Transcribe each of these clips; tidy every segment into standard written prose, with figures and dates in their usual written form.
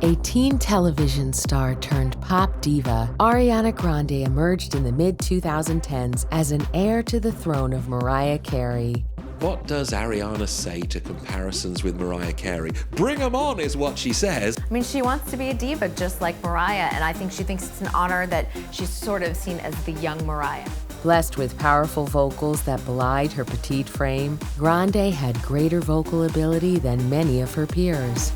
A teen television star turned pop diva, Ariana Grande emerged in the mid-2010s as an heir to the throne of Mariah Carey. What does Ariana say to comparisons with Mariah Carey? Bring 'em on, is what she says. I mean, she wants to be a diva just like Mariah, and I think she thinks it's an honor that she's sort of seen as the young Mariah. Blessed with powerful vocals that belied her petite frame, Grande had greater vocal ability than many of her peers.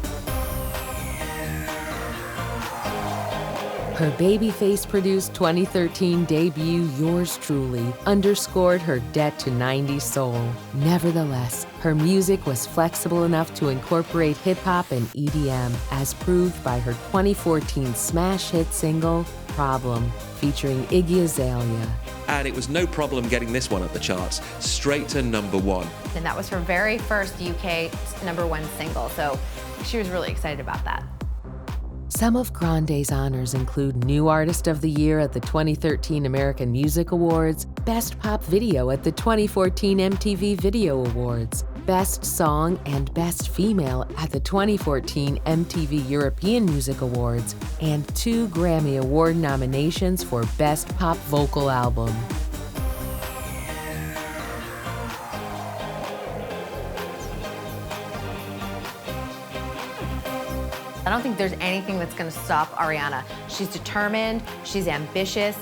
Her Babyface-produced 2013 debut, Yours Truly, underscored her debt to 90s soul. Nevertheless, her music was flexible enough to incorporate hip-hop and EDM, as proved by her 2014 smash hit single, Problem, featuring Iggy Azalea. And it was no problem getting this one up the charts, straight to #1. And that was her very first UK #1 single, so she was really excited about that. Some of Grande's honors include New Artist of the Year at the 2013 American Music Awards, Best Pop Video at the 2014 MTV Video Awards, Best Song and Best Female at the 2014 MTV European Music Awards, and 2 Grammy Award nominations for Best Pop Vocal Album. I don't think there's anything that's going to stop Ariana. She's determined, she's ambitious.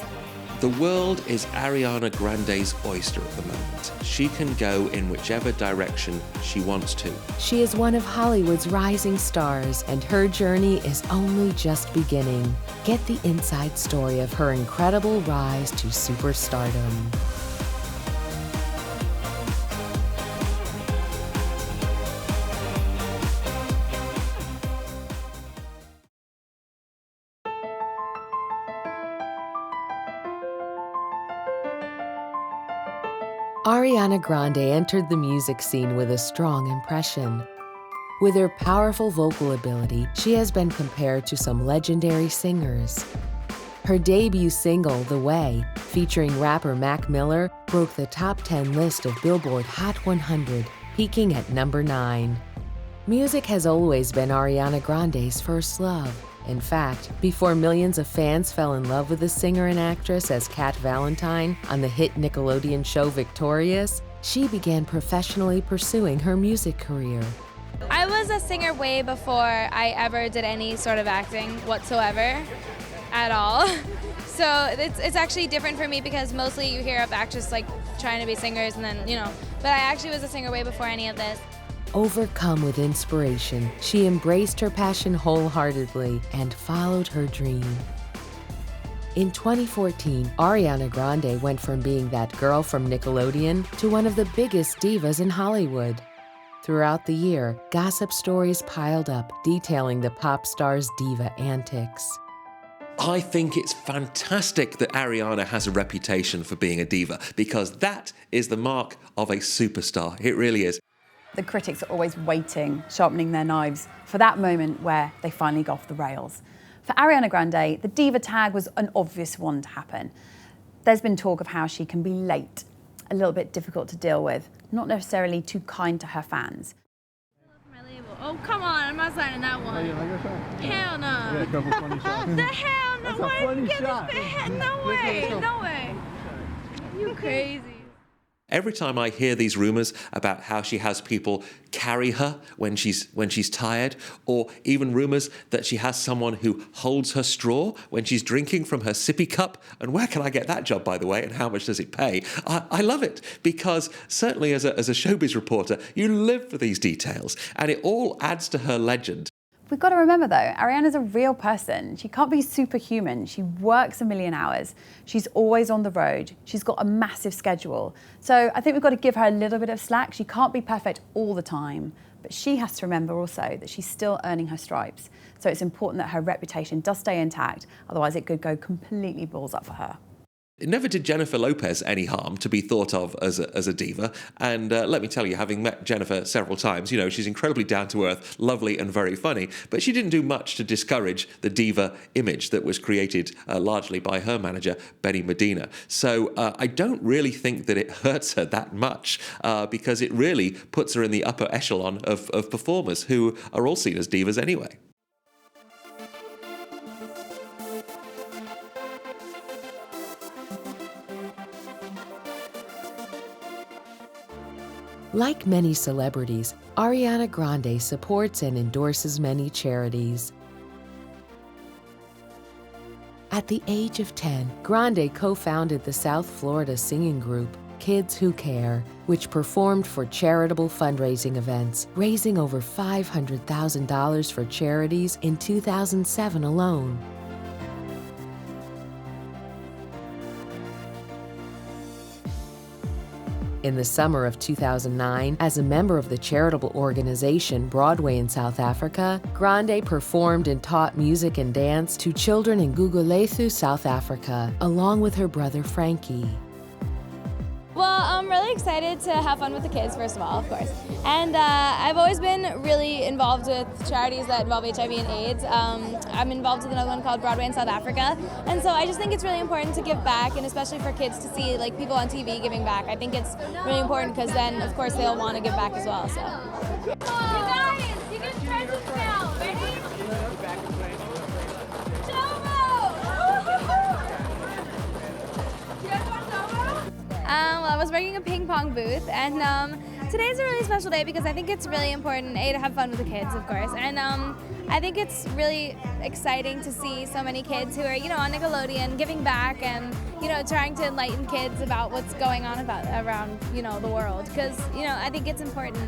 The world is Ariana Grande's oyster at the moment. She can go in whichever direction she wants to. She is one of Hollywood's rising stars, and her journey is only just beginning. Get the inside story of her incredible rise to superstardom. Ariana Grande entered the music scene with a strong impression. With her powerful vocal ability, she has been compared to some legendary singers. Her debut single, The Way, featuring rapper Mac Miller, broke the top 10 list of Billboard Hot 100, peaking at #9. Music has always been Ariana Grande's first love. In fact, before millions of fans fell in love with the singer and actress as Kat Valentine on the hit Nickelodeon show Victorious, she began professionally pursuing her music career. I was a singer way before I ever did any sort of acting whatsoever at all. So it's actually different for me because mostly you hear of actors like trying to be singers and then, but I actually was a singer way before any of this. Overcome with inspiration, she embraced her passion wholeheartedly and followed her dream. In 2014, Ariana Grande went from being that girl from Nickelodeon to one of the biggest divas in Hollywood. Throughout the year, gossip stories piled up detailing the pop star's diva antics. I think it's fantastic that Ariana has a reputation for being a diva, because that is the mark of a superstar. It really is. The critics are always waiting, sharpening their knives, for that moment where they finally go off the rails. For Ariana Grande, the diva tag was an obvious one to happen. There's been talk of how she can be late, a little bit difficult to deal with, not necessarily too kind to her fans. Oh, come on, I'm not signing that one. Oh, you like that? Hell no. I got a couple funny shots. The hell no. That's a funny shot. No way, no way. You crazy. Every time I hear these rumors about how she has people carry her when she's tired, or even rumors that she has someone who holds her straw when she's drinking from her sippy cup, and where can I get that job, by the way, and how much does it pay? I love it, because certainly as a showbiz reporter, you live for these details, and it all adds to her legend. We've got to remember though, Ariana's a real person. She can't be superhuman. She works a million hours. She's always on the road. She's got a massive schedule. So I think we've got to give her a little bit of slack. She can't be perfect all the time, but she has to remember also that she's still earning her stripes. So it's important that her reputation does stay intact. Otherwise it could go completely balls up for her. It never did Jennifer Lopez any harm to be thought of as a diva. And let me tell you, having met Jennifer several times, she's incredibly down-to-earth, lovely and very funny, but she didn't do much to discourage the diva image that was created largely by her manager, Benny Medina. So I don't really think that it hurts her that much because it really puts her in the upper echelon of performers who are all seen as divas anyway. Like many celebrities, Ariana Grande supports and endorses many charities. At the age of 10, Grande co-founded the South Florida singing group Kids Who Care, which performed for charitable fundraising events, raising over $500,000 for charities in 2007 alone. In the summer of 2009, as a member of the charitable organization Broadway in South Africa, Grande performed and taught music and dance to children in Gugulethu, South Africa, along with her brother Frankie. Well, I'm really excited to have fun with the kids, first of all, of course. And I've always been really involved with charities that involve HIV and AIDS. I'm involved with another one called Broadway in South Africa. And so I just think it's really important to give back, and especially for kids to see like people on TV giving back. I think it's really important because then, of course, they'll want to give back as well. So. You guys, you get presents now. Ready? Well, I was working a ping pong booth, and today's a really special day because I think it's really important, A, to have fun with the kids, of course, and I think it's really exciting to see so many kids who are, on Nickelodeon giving back and, trying to enlighten kids about what's going on around, the world, because, I think it's important.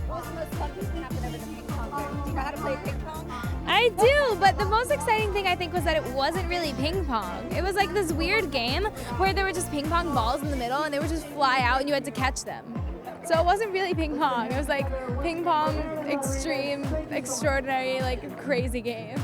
What was the most fun thing that happened over the ping pong booth? Do you know how to play ping pong? I do, but the most exciting thing I think was that it wasn't really ping pong. It was like this weird game where there were just ping pong balls in the middle and they would just fly out and you had to catch them. So it wasn't really ping pong. It was like ping pong extreme, extraordinary, like crazy game.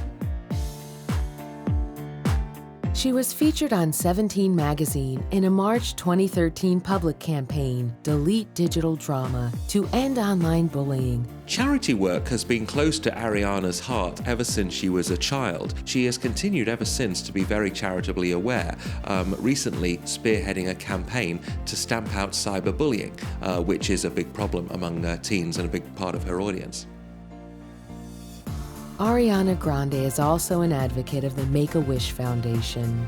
She was featured on 17 magazine in a March 2013 public campaign, Delete Digital Drama, to end online bullying. Charity work has been close to Ariana's heart ever since she was a child. She has continued ever since to be very charitably aware, recently spearheading a campaign to stamp out cyberbullying, which is a big problem among teens and a big part of her audience. Ariana Grande is also an advocate of the Make-A-Wish Foundation.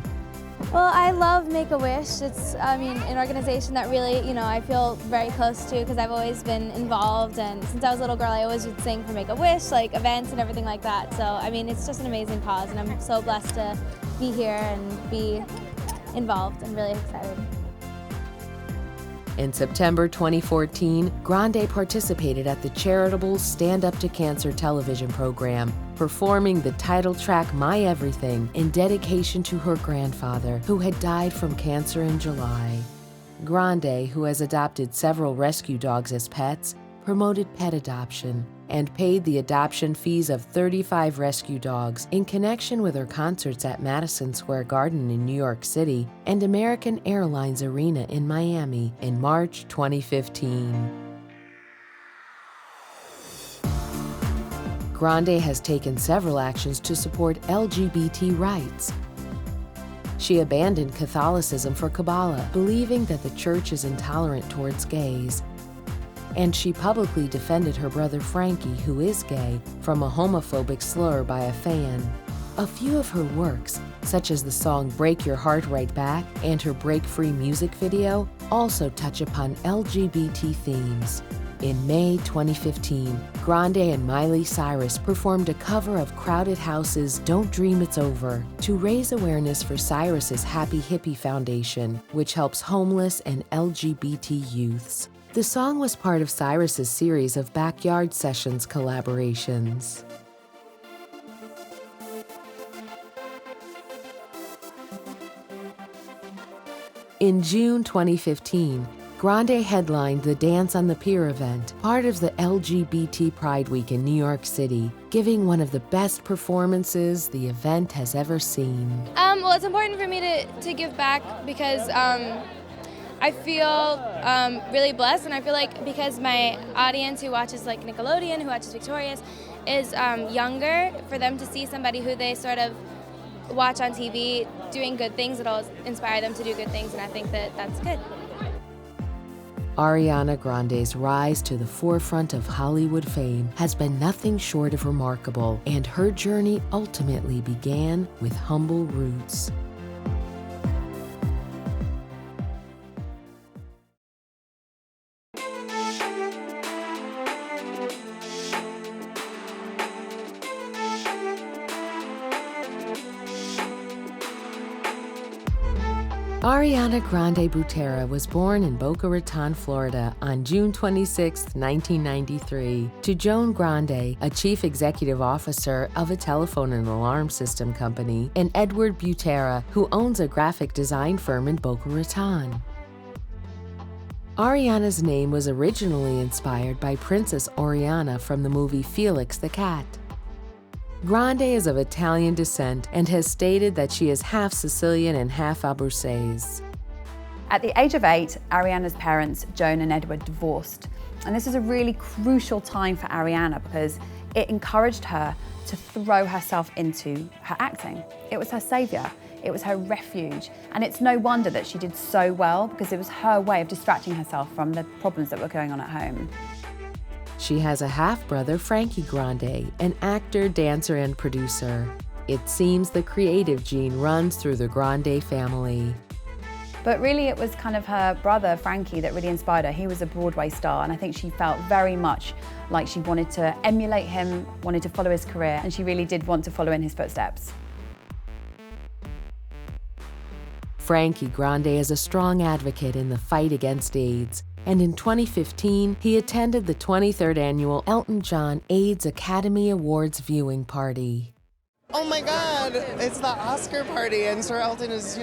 Well, I love Make-A-Wish. It's, an organization that really, I feel very close to because I've always been involved, and since I was a little girl, I always would sing for Make-A-Wish, like events and everything like that. So, it's just an amazing cause, and I'm so blessed to be here and be involved. I'm really excited. In September 2014, Grande participated at the charitable Stand Up to Cancer television program, performing the title track My Everything in dedication to her grandfather, who had died from cancer in July. Grande, who has adopted several rescue dogs as pets, promoted pet adoption and paid the adoption fees of 35 rescue dogs in connection with her concerts at Madison Square Garden in New York City and American Airlines Arena in Miami in March 2015. Grande has taken several actions to support LGBT rights. She abandoned Catholicism for Kabbalah, believing that the church is intolerant towards gays. And she publicly defended her brother Frankie, who is gay, from a homophobic slur by a fan. A few of her works, such as the song Break Your Heart Right Back and her Break Free music video, also touch upon LGBT themes. In May 2015, Grande and Miley Cyrus performed a cover of Crowded House's Don't Dream It's Over to raise awareness for Cyrus's Happy Hippie Foundation, which helps homeless and LGBT youths. The song was part of Cyrus's series of Backyard Sessions collaborations. In June 2015, Grande headlined the Dance on the Pier event, part of the LGBT Pride Week in New York City, giving one of the best performances the event has ever seen. Well, it's important for me to give back because I feel really blessed, and I feel like because my audience who watches like Nickelodeon, who watches Victorious, is younger, for them to see somebody who they sort of watch on TV doing good things, it'll inspire them to do good things, and I think that that's good. Ariana Grande's rise to the forefront of Hollywood fame has been nothing short of remarkable, and her journey ultimately began with humble roots. Ariana Grande Butera was born in Boca Raton, Florida on June 26, 1993, to Joan Grande, a chief executive officer of a telephone and alarm system company, and Edward Butera, who owns a graphic design firm in Boca Raton. Ariana's name was originally inspired by Princess Oriana from the movie Felix the Cat. Grande is of Italian descent and has stated that she is half Sicilian and half Abruzzese. At the age of 8, Ariana's parents, Joan and Edward, divorced. And this is a really crucial time for Ariana because it encouraged her to throw herself into her acting. It was her savior, it was her refuge. And it's no wonder that she did so well because it was her way of distracting herself from the problems that were going on at home. She has a half-brother, Frankie Grande, an actor, dancer, and producer. It seems the creative gene runs through the Grande family. But really it was kind of her brother, Frankie, that really inspired her. He was a Broadway star, and I think she felt very much like she wanted to emulate him, wanted to follow his career, and she really did want to follow in his footsteps. Frankie Grande is a strong advocate in the fight against AIDS, and in 2015, he attended the 23rd annual Elton John AIDS Academy Awards viewing party. Oh my God, it's the Oscar party, and Sir Elton is,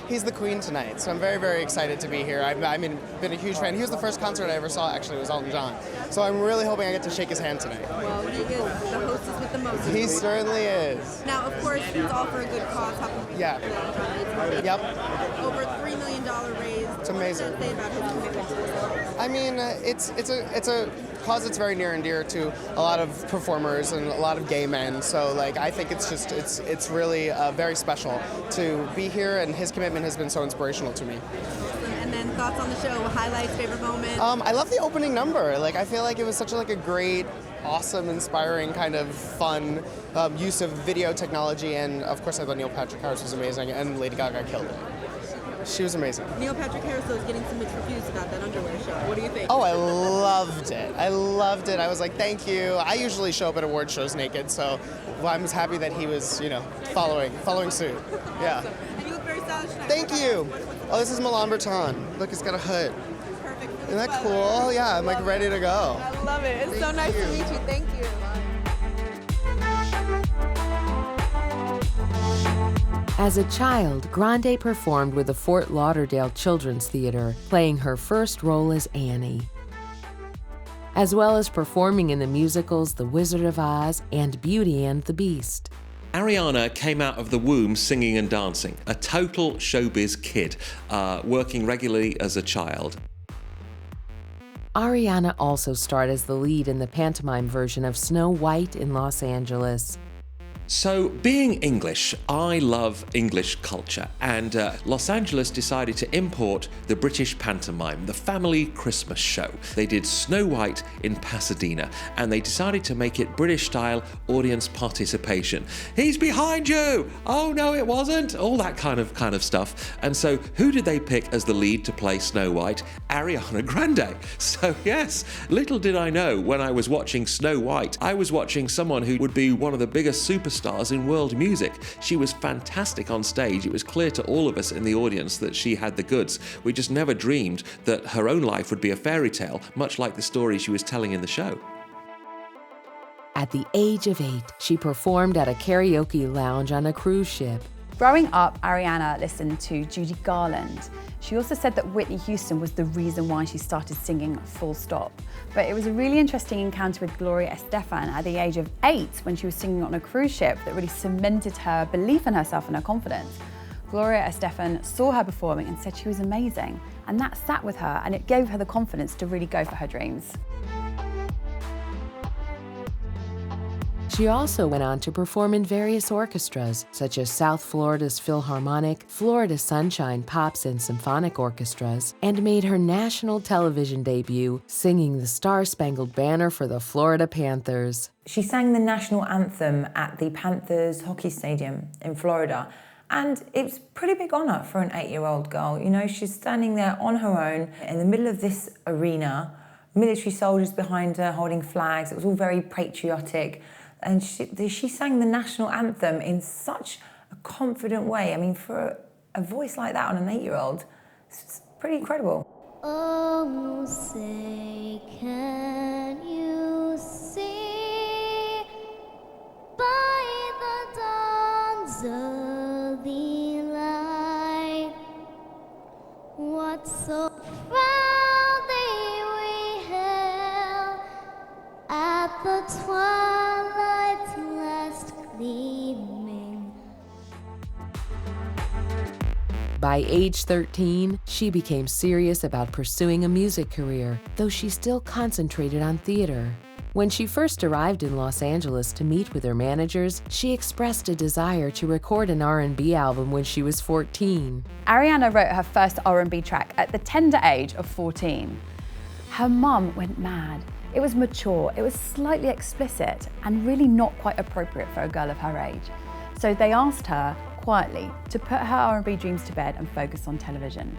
he's the queen tonight, so I'm very, very excited to be here. I've been a huge fan. He was the first concert I ever saw, actually, was Elton John. So I'm really hoping I get to shake his hand tonight. Well, he is the hostess with the most. He certainly is. Now, of course, it's all for a good cause. Yeah. Yep. Over $3 million raised. It's amazing. What does it say about his commitment to this? I mean, it's a cause that's very near and dear to a lot of performers and a lot of gay men. So, I think it's really very special to be here, and his commitment has been so inspirational to me. And then thoughts on the show, highlights, favorite moment? I love the opening number. I feel like it was such a great, awesome, inspiring kind of fun use of video technology, and of course I thought Neil Patrick Harris was amazing, and Lady Gaga killed it. She was amazing. Neil Patrick Harris was getting some mixed reviews about that underwear show. What do you think? Oh, I loved it. I loved it. I was like, thank you. I usually show up at award shows naked, so I was happy that he was, following suit. Yeah. And you look very stylish tonight. Thank you. Oh, this is Milan Breton. Look, it's got a hood. Perfect. Isn't that cool? Yeah, I'm ready to go. I love it. It's so nice to meet you. Thank you. As a child, Grande performed with the Fort Lauderdale Children's Theater, playing her first role as Annie, as well as performing in the musicals The Wizard of Oz and Beauty and the Beast. Ariana came out of the womb singing and dancing, a total showbiz kid, working regularly as a child. Ariana also starred as the lead in the pantomime version of Snow White in Los Angeles. So, being English, I love English culture, and Los Angeles decided to import the British pantomime, the family Christmas show. They did Snow White in Pasadena, and they decided to make it British-style audience participation. He's behind you! Oh no, it wasn't! All that kind of stuff. And so, who did they pick as the lead to play Snow White? Ariana Grande. So yes, little did I know when I was watching Snow White, I was watching someone who would be one of the biggest superstars in world music. She was fantastic on stage. It was clear to all of us in the audience that she had the goods. We just never dreamed that her own life would be a fairy tale, much like the story she was telling in the show. At the age of 8, she performed at a karaoke lounge on a cruise ship. Growing up, Ariana listened to Judy Garland. She also said that Whitney Houston was the reason why she started singing full stop. But it was a really interesting encounter with Gloria Estefan at the age of 8 when she was singing on a cruise ship that really cemented her belief in herself and her confidence. Gloria Estefan saw her performing and said she was amazing, and that sat with her and it gave her the confidence to really go for her dreams. She also went on to perform in various orchestras, such as South Florida's Philharmonic, Florida Sunshine Pops and Symphonic Orchestras, and made her national television debut singing the Star-Spangled Banner for the Florida Panthers. She sang the national anthem at the Panthers hockey stadium in Florida, and it's a pretty big honor for an 8-year-old girl. She's standing there on her own in the middle of this arena, military soldiers behind her holding flags. It was all very patriotic. And she sang the national anthem in such a confident way. I mean, for a voice like that on an 8-year-old, it's pretty incredible. Oh, say, can you see by the dawn's early light what so proudly we hailed at the twilight's last gleaming? By age 13, she became serious about pursuing a music career, though she still concentrated on theater. When she first arrived in Los Angeles to meet with her managers, she expressed a desire to record an R&B album when she was 14. Ariana wrote her first R&B track at the tender age of 14. Her mum went mad. It was mature, it was slightly explicit, and really not quite appropriate for a girl of her age. So they asked her, quietly, to put her R&B dreams to bed and focus on television.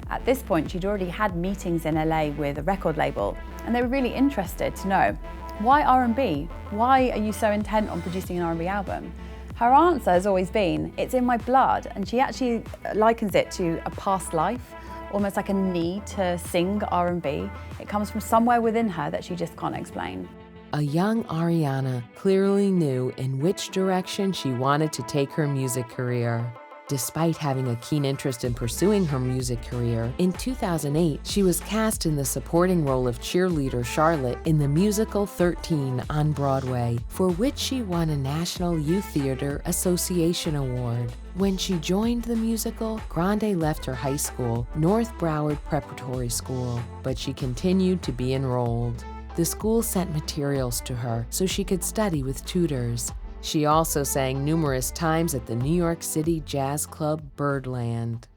At this point, she'd already had meetings in LA with a record label, and they were really interested to know, why R&B? Why are you so intent on producing an R&B album? Her answer has always been, it's in my blood, and she actually likens it to a past life, almost like a need to sing R&B. It comes from somewhere within her that she just can't explain. A young Ariana clearly knew in which direction she wanted to take her music career. Despite having a keen interest in pursuing her music career, in 2008, she was cast in the supporting role of cheerleader Charlotte in the musical 13 on Broadway, for which she won a National Youth Theater Association Award. When she joined the musical, Grande left her high school, North Broward Preparatory School, but she continued to be enrolled. The school sent materials to her so she could study with tutors. She also sang numerous times at the New York City jazz club Birdland.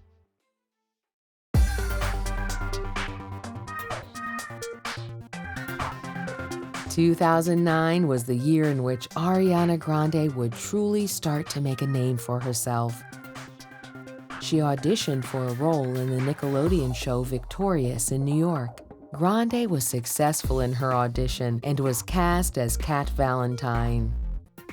"2009 was the year in which Ariana Grande would truly start to make a name for herself. She auditioned for a role in the Nickelodeon show Victorious in New York. Grande was successful in her audition and was cast as Cat Valentine.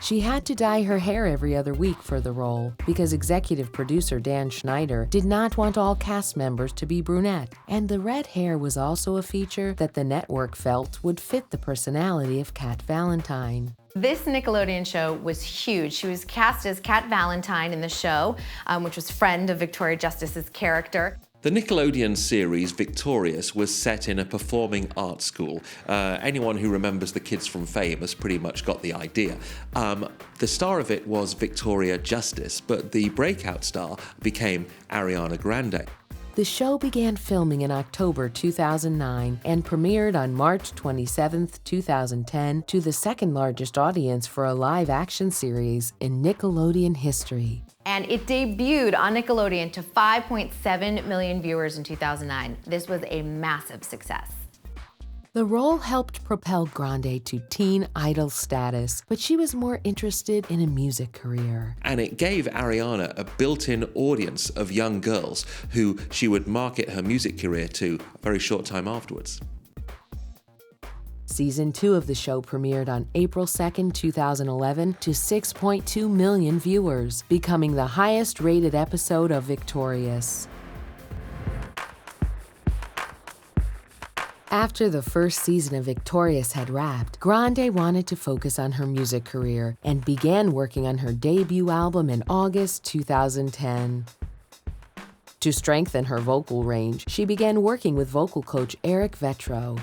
She had to dye her hair every other week for the role because executive producer Dan Schneider did not want all cast members to be brunette, and the red hair was also a feature that the network felt would fit the personality of Cat Valentine. This Nickelodeon show was huge. She was cast as Cat Valentine in the show, which was friend of Victoria Justice's character. The Nickelodeon series Victorious was set in a performing arts school. Anyone who remembers the kids from Fame has pretty much got the idea. The star of it was Victoria Justice, but the breakout star became Ariana Grande. The show began filming in October 2009 and premiered on March 27, 2010, to the second largest audience for a live-action series in Nickelodeon history. And it debuted on Nickelodeon to 5.7 million viewers in 2009. This was a massive success. The role helped propel Grande to teen idol status, but she was more interested in a music career. And it gave Ariana a built-in audience of young girls who she would market her music career to a very short time afterwards. Season 2 of the show premiered on April 2, 2011 to 6.2 million viewers, becoming the highest-rated episode of Victorious. After the first season of Victorious had wrapped, Grande wanted to focus on her music career and began working on her debut album in August 2010. To strengthen her vocal range, she began working with vocal coach Eric Vetro.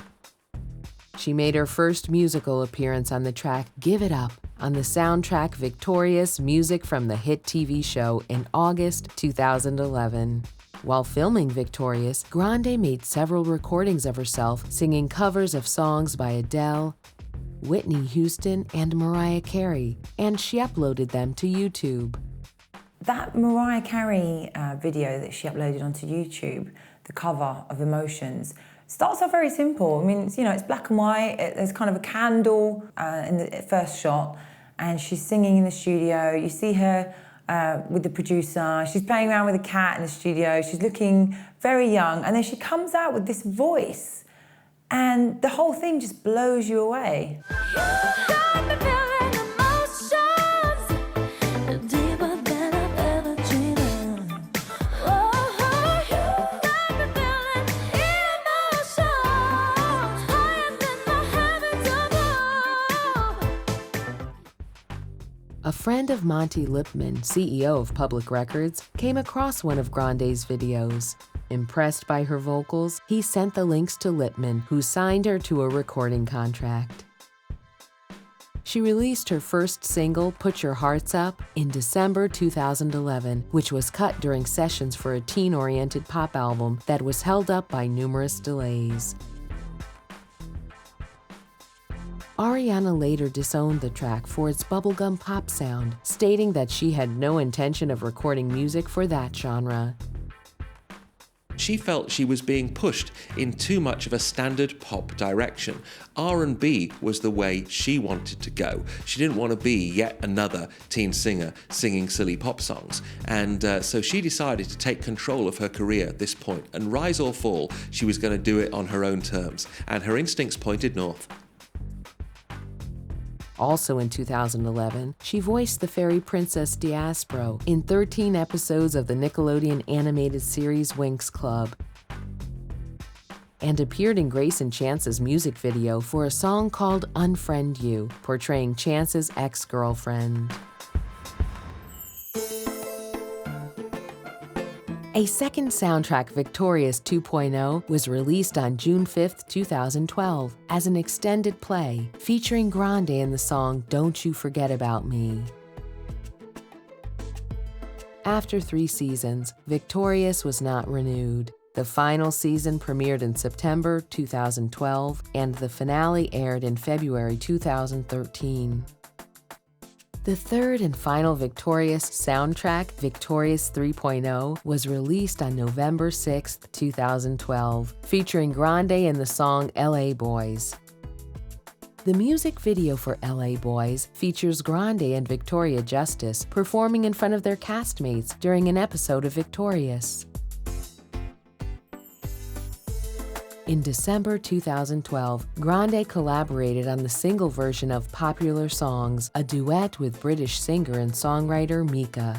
She made her first musical appearance on the track Give It Up on the soundtrack Victorious, music from the hit TV show in August 2011. While filming Victorious, Grande made several recordings of herself singing covers of songs by Adele, Whitney Houston, and Mariah Carey, and she uploaded them to YouTube. That Mariah Carey video that she uploaded onto YouTube, the cover of Emotions, starts off very simple. I mean, it's black and white. There's kind of a candle in the first shot, and she's singing in the studio. You see her with the producer. She's playing around with a cat in the studio. She's looking very young, and then she comes out with this voice, and the whole thing just blows you away. a friend of Monty Lipman, CEO of Public Records, came across one of Grande's videos. Impressed by her vocals, he sent the links to Lipman, who signed her to a recording contract. She released her first single, Put Your Hearts Up, in December 2011, which was cut during sessions for a teen-oriented pop album that was held up by numerous delays. Ariana later disowned the track for its bubblegum pop sound, stating that she had no intention of recording music for that genre. She felt she was being pushed in too much of a standard pop direction. R&B was the way she wanted to go. She didn't want to be yet another teen singer singing silly pop songs. And so she decided to take control of her career at this point, and rise or fall, she was going to do it on her own terms. And her instincts pointed north. Also in 2011, she voiced the fairy princess Diaspro in 13 episodes of the Nickelodeon animated series Winx Club, and appeared in Grayson Chance's music video for a song called Unfriend You, portraying Chance's ex-girlfriend. A second soundtrack, Victorious 2.0, was released on June 5, 2012, as an extended play, featuring Grande in the song Don't You Forget About Me. After 3 seasons, Victorious was not renewed. The final season premiered in September 2012, and the finale aired in February 2013. The third and final Victorious soundtrack, Victorious 3.0, was released on November 6, 2012, featuring Grande in the song LA Boys. The music video for LA Boys features Grande and Victoria Justice performing in front of their castmates during an episode of Victorious. In December 2012, Grande collaborated on the single version of Popular Songs, a duet with British singer and songwriter Mika.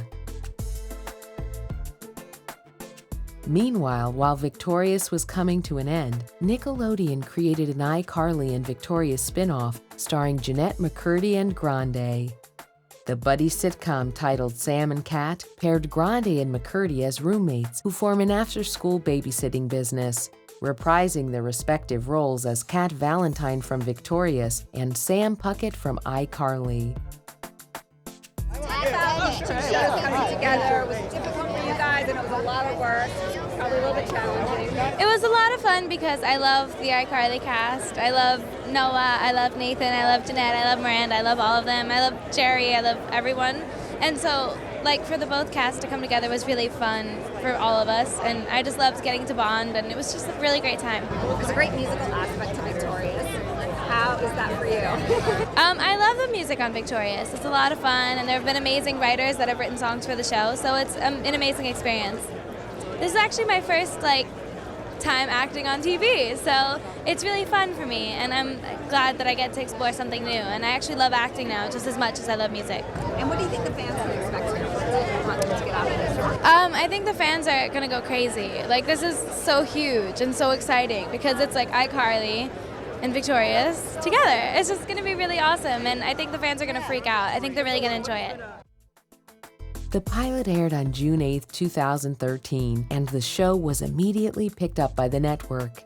Meanwhile, while Victorious was coming to an end, Nickelodeon created an iCarly and Victorious spin-off starring Jeanette McCurdy and Grande. The buddy sitcom titled Sam and Cat paired Grande and McCurdy as roommates who form an after-school babysitting business, reprising their respective roles as Cat Valentine from Victorious and Sam Puckett from iCarly. Coming together was difficult for you guys, and it was a lot of work. Probably a little bit challenging. It was a lot of fun because I love the iCarly cast. I love Noah, I love Nathan, I love Jeanette, I love Miranda, I love all of them. I love Jerry, I love everyone. And so, for the both casts to come together was really fun for all of us, and I just loved getting to bond, and it was just a really great time. There's a great musical aspect to Victorious. How is that for you? I love the music on Victorious. It's a lot of fun, and there have been amazing writers that have written songs for the show, so it's an amazing experience. This is actually my first time acting on TV, so it's really fun for me, and I'm glad that I get to explore something new, and I actually love acting now just as much as I love music. And what do you think the fans are expecting? What do you want them to get out of this? I think the fans are going to go crazy. This is so huge and so exciting because it's iCarly and Victorious together. It's just going to be really awesome, and I think the fans are going to freak out. I think they're really going to enjoy it. The pilot aired on June 8, 2013, and the show was immediately picked up by the network.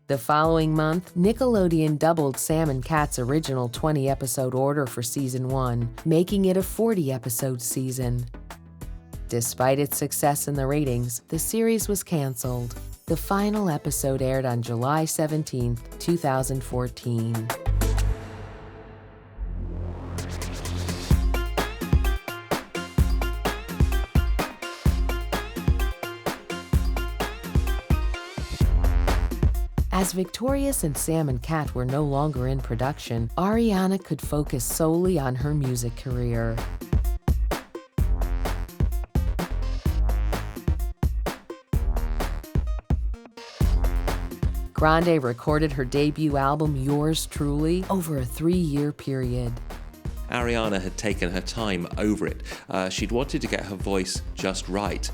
The following month, Nickelodeon doubled Sam and Cat's original 20-episode order for Season 1, making it a 40-episode season. Despite its success in the ratings, the series was canceled. The final episode aired on July 17, 2014. As Victorious and Sam and Cat were no longer in production, Ariana could focus solely on her music career. Grande recorded her debut album, Yours Truly, over a 3-year period. Ariana had taken her time over it. She'd wanted to get her voice just right.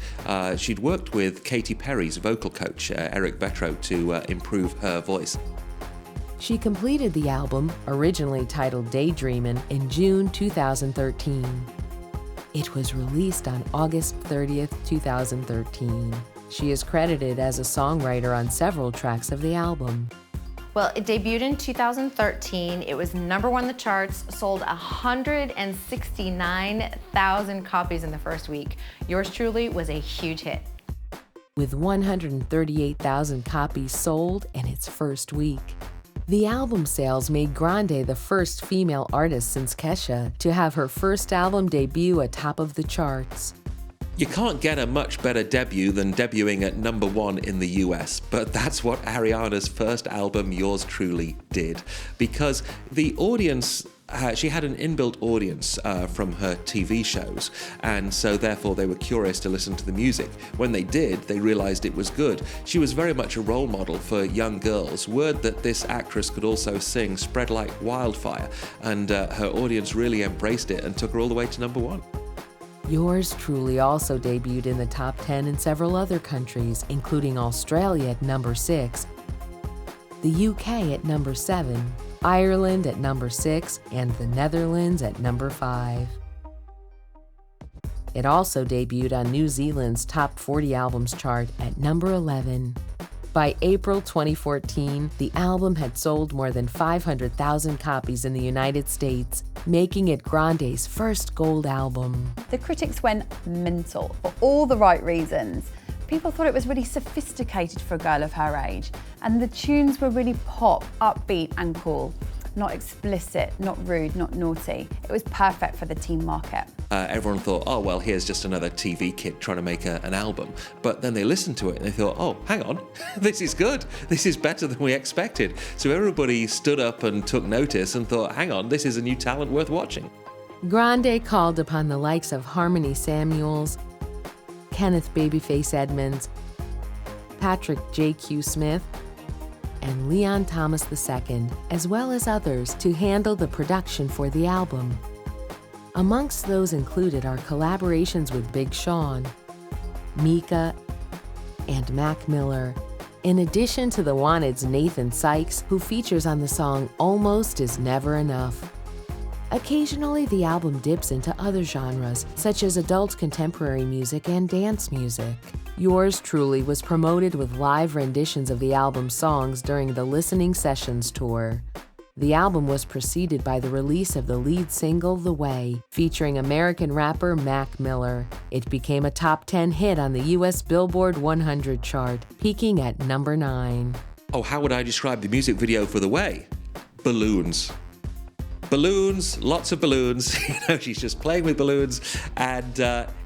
She'd worked with Katy Perry's vocal coach, Eric Vetro, to improve her voice. She completed the album, originally titled Daydreamin', in June 2013. It was released on August 30th, 2013. She is credited as a songwriter on several tracks of the album. Well, it debuted in 2013. It was #1 on the charts, sold 169,000 copies in the first week. Yours Truly was a huge hit. With 138,000 copies sold in its first week. The album sales made Grande the first female artist since Kesha to have her first album debut atop of the charts. You can't get a much better debut than debuting at #1 in the US, but that's what Ariana's first album, Yours Truly, did. Because the audience, she had an inbuilt audience from her TV shows, and so therefore they were curious to listen to the music. When they did, they realized it was good. She was very much a role model for young girls. Word that this actress could also sing spread like wildfire, and her audience really embraced it and took her all the way to #1. Yours Truly also debuted in the top 10 in several other countries, including Australia at #6, the UK at #7, Ireland at #6, and the Netherlands at #5. It also debuted on New Zealand's top 40 albums chart at #11. By April 2014, the album had sold more than 500,000 copies in the United States, making it Grande's first gold album. The critics went mental for all the right reasons. People thought it was really sophisticated for a girl of her age, and the tunes were really pop, upbeat and cool. Not explicit, not rude, not naughty. It was perfect for the teen market. Everyone thought, oh, well, here's just another TV kid trying to make an album. But then they listened to it and they thought, oh, hang on, this is good. This is better than we expected. So everybody stood up and took notice and thought, hang on, this is a new talent worth watching. Grande called upon the likes of Harmony Samuels, Kenneth Babyface Edmonds, Patrick J.Q. Smith, and Leon Thomas II, as well as others, to handle the production for the album. Amongst those included are collaborations with Big Sean, Mika, and Mac Miller, in addition to The Wanted's Nathan Sykes, who features on the song Almost Is Never Enough. Occasionally, the album dips into other genres, such as adult contemporary music and dance music. Yours Truly was promoted with live renditions of the album's songs during the Listening Sessions tour. The album was preceded by the release of the lead single, The Way, featuring American rapper Mac Miller. It became a top 10 hit on the US Billboard 100 chart, peaking at #9. Oh, how would I describe the music video for The Way? Balloons. Balloons, lots of balloons. She's just playing with balloons, and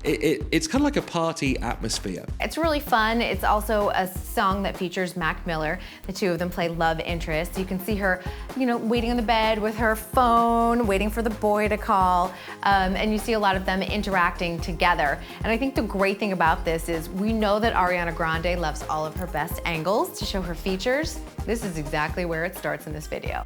it's kind of like a party atmosphere. It's really fun. It's also a song that features Mac Miller. The two of them play love interests. You can see her, waiting on the bed with her phone, waiting for the boy to call, and you see a lot of them interacting together. And I think the great thing about this is we know that Ariana Grande loves all of her best angles to show her features. This is exactly where it starts in this video.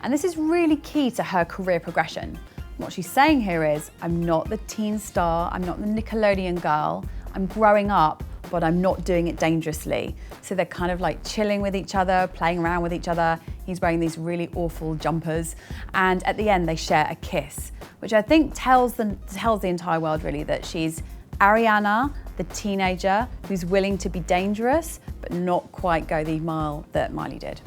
And this is really key to her career progression. What she's saying here is, I'm not the teen star, I'm not the Nickelodeon girl, I'm growing up, but I'm not doing it dangerously. So they're kind of like chilling with each other, playing around with each other. He's wearing these really awful jumpers. And at the end, they share a kiss, which I think tells the entire world really that she's Ariana, the teenager who's willing to be dangerous, but not quite go the mile that Miley did.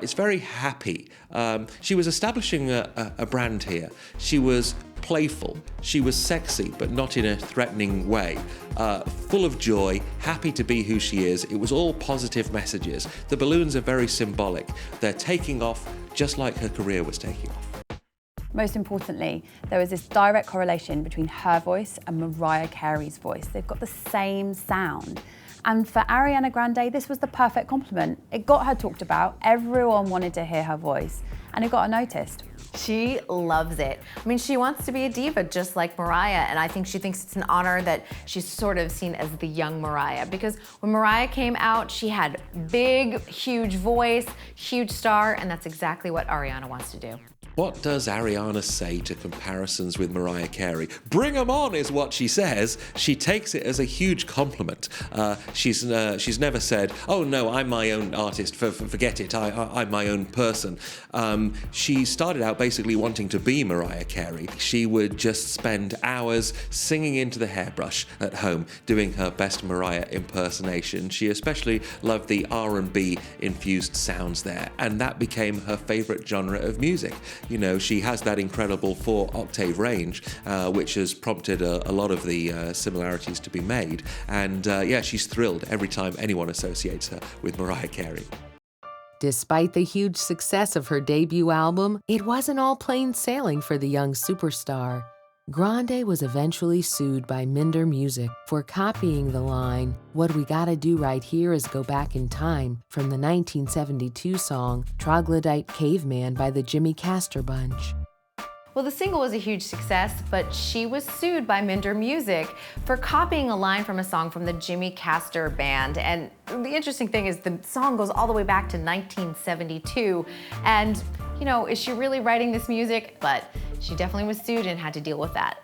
It's very happy. She was establishing a brand here. She was playful, she was sexy, but not in a threatening way. Full of joy, happy to be who she is. It was all positive messages. The balloons are very symbolic. They're taking off just like her career was taking off. Most importantly, there was this direct correlation between her voice and Mariah Carey's voice. They've got the same sound. And for Ariana Grande, this was the perfect compliment. It got her talked about, everyone wanted to hear her voice, and it got her noticed. She loves it. I mean, she wants to be a diva just like Mariah, and I think she thinks it's an honor that she's sort of seen as the young Mariah, because when Mariah came out, she had big, huge voice, huge star, and that's exactly what Ariana wants to do. What does Ariana say to comparisons with Mariah Carey? Bring 'em on is what she says. She takes it as a huge compliment. She's never said, oh no, I'm my own artist, forget it, I'm my own person. She started out basically wanting to be Mariah Carey. She would just spend hours singing into the hairbrush at home, doing her best Mariah impersonation. She especially loved the R&B infused sounds there, and that became her favorite genre of music. You know, she has that incredible 4-octave range, which has prompted a lot of the similarities to be made. And yeah, she's thrilled every time anyone associates her with Mariah Carey. Despite the huge success of her debut album, it wasn't all plain sailing for the young superstar. Grande was eventually sued by Minder Music for copying the line, "What we gotta do right here is go back in time," from the 1972 song Troglodyte Caveman by the Jimmy Castor Bunch. Well, the single was a huge success, but she was sued by Minder Music for copying a line from a song from the Jimmy Castor Band. And the interesting thing is the song goes all the way back to 1972. And, you know, is she really writing this music? But she definitely was sued and had to deal with that.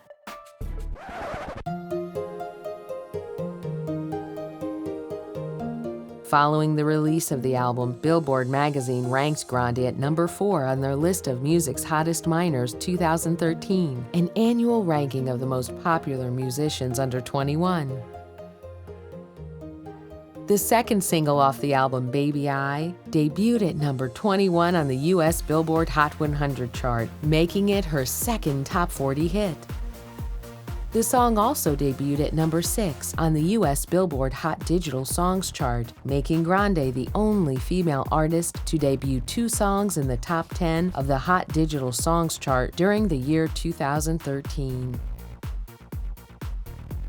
Following the release of the album, Billboard magazine ranked Grande at number 4 on their list of music's hottest minors 2013, an annual ranking of the most popular musicians under 21. The second single off the album, Baby I, debuted at number 21 on the US Billboard Hot 100 chart, making it her second top 40 hit. The song also debuted at number 6 on the US Billboard Hot Digital Songs chart, making Grande the only female artist to debut 2 songs in the top 10 of the Hot Digital Songs chart during the year 2013.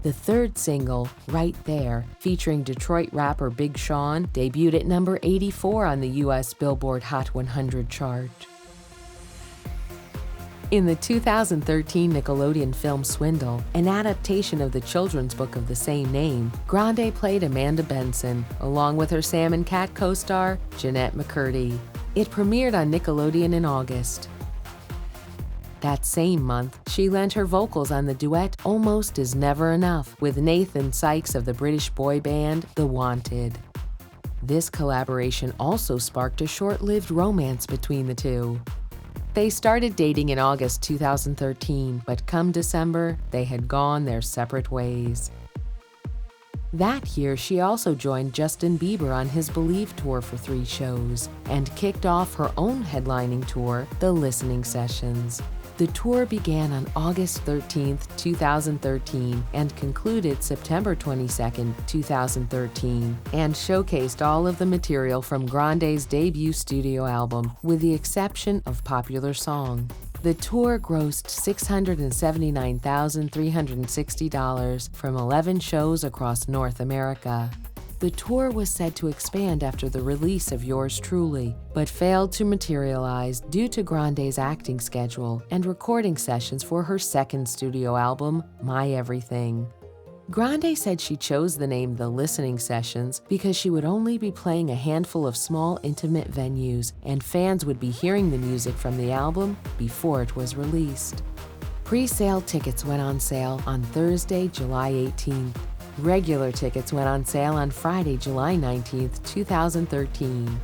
The third single, Right There, featuring Detroit rapper Big Sean, debuted at number 84 on the US Billboard Hot 100 chart. In the 2013 Nickelodeon film Swindle, an adaptation of the children's book of the same name, Grande played Amanda Benson, along with her Sam and Cat co-star, Jeanette McCurdy. It premiered on Nickelodeon in August. That same month, she lent her vocals on the duet Almost Is Never Enough with Nathan Sykes of the British boy band The Wanted. This collaboration also sparked a short-lived romance between the two. They started dating in August 2013, but come December, they had gone their separate ways. That year, she also joined Justin Bieber on his Believe tour for 3 shows and kicked off her own headlining tour, The Listening Sessions. The tour began on August 13, 2013 and concluded September 22, 2013, and showcased all of the material from Grande's debut studio album, with the exception of Popular Song. The tour grossed $679,360 from 11 shows across North America. The tour was set to expand after the release of Yours Truly, but failed to materialize due to Grande's acting schedule and recording sessions for her second studio album, My Everything. Grande said she chose the name The Listening Sessions because she would only be playing a handful of small, intimate venues, and fans would be hearing the music from the album before it was released. Pre-sale tickets went on sale on Thursday, July 18th. Regular tickets went on sale on Friday, July 19, 2013.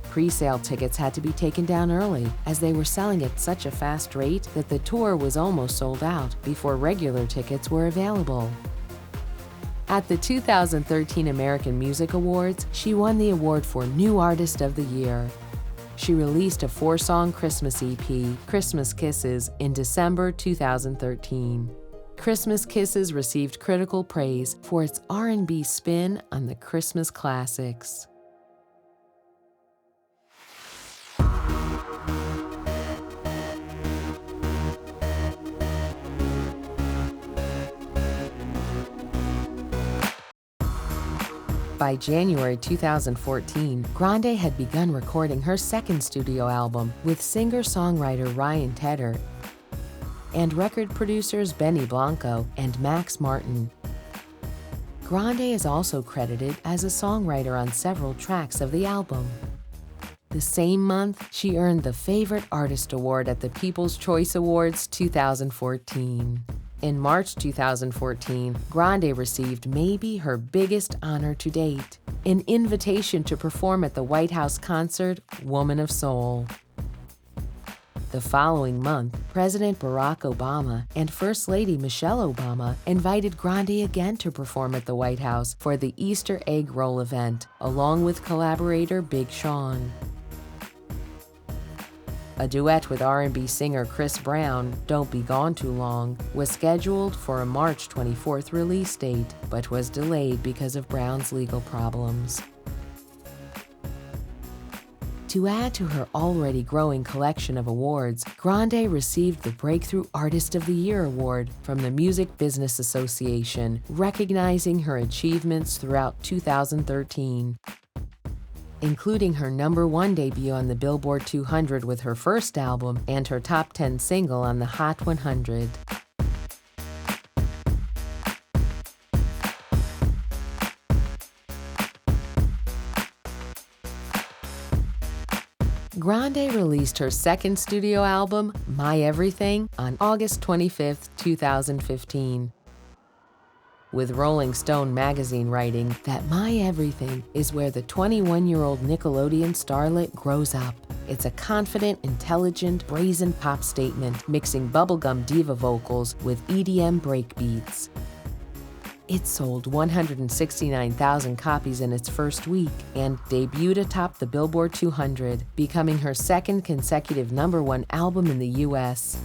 Pre-sale tickets had to be taken down early, as they were selling at such a fast rate that the tour was almost sold out before regular tickets were available. At the 2013 American Music Awards, she won the award for New Artist of the Year. She released a 4-song Christmas EP, Christmas Kisses, in December 2013. Christmas Kisses received critical praise for its R&B spin on the Christmas classics. By January 2014, Grande had begun recording her second studio album with singer-songwriter Ryan Tedder and record producers Benny Blanco and Max Martin. Grande is also credited as a songwriter on several tracks of the album. The same month, she earned the Favorite Artist Award at the People's Choice Awards 2014. In March 2014, Grande received maybe her biggest honor to date, an invitation to perform at the White House concert, Woman of Soul. The following month, President Barack Obama and First Lady Michelle Obama invited Grande again to perform at the White House for the Easter egg roll event, along with collaborator Big Sean. A duet with R&B singer Chris Brown, Don't Be Gone Too Long, was scheduled for a March 24th release date, but was delayed because of Brown's legal problems. To add to her already growing collection of awards, Grande received the Breakthrough Artist of the Year award from the Music Business Association, recognizing her achievements throughout 2013. Including her #1 debut on the Billboard 200 with her first album and her top 10 single on the Hot 100. Grande released her second studio album, My Everything, on August 25, 2015. With Rolling Stone magazine writing that My Everything is where the 21-year-old Nickelodeon starlet grows up. It's a confident, intelligent, brazen pop statement mixing bubblegum diva vocals with EDM breakbeats. It sold 169,000 copies in its first week and debuted atop the Billboard 200, becoming her second consecutive #1 album in the US.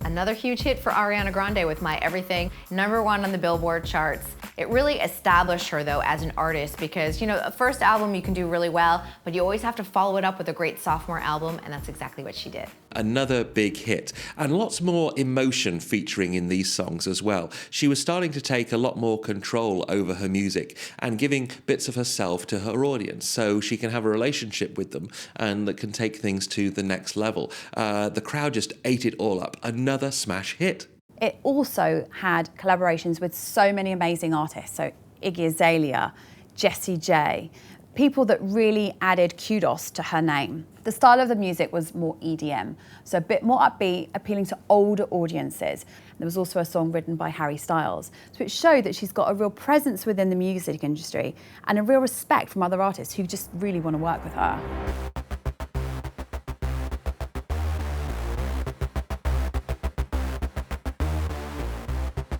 Another huge hit for Ariana Grande with My Everything, #1 on the Billboard charts. It really established her though as an artist because, a first album you can do really well, but you always have to follow it up with a great sophomore album, and that's exactly what she did. Another big hit, and lots more emotion featuring in these songs as well. She was starting to take a lot more control over her music and giving bits of herself to her audience so she can have a relationship with them and that can take things to the next level. The crowd just ate it all up. Another smash hit. It also had collaborations with so many amazing artists, so Iggy Azalea, Jessie J, people that really added kudos to her name. The style of the music was more EDM, so a bit more upbeat, appealing to older audiences. There was also a song written by Harry Styles, so it showed that she's got a real presence within the music industry and a real respect from other artists who just really want to work with her.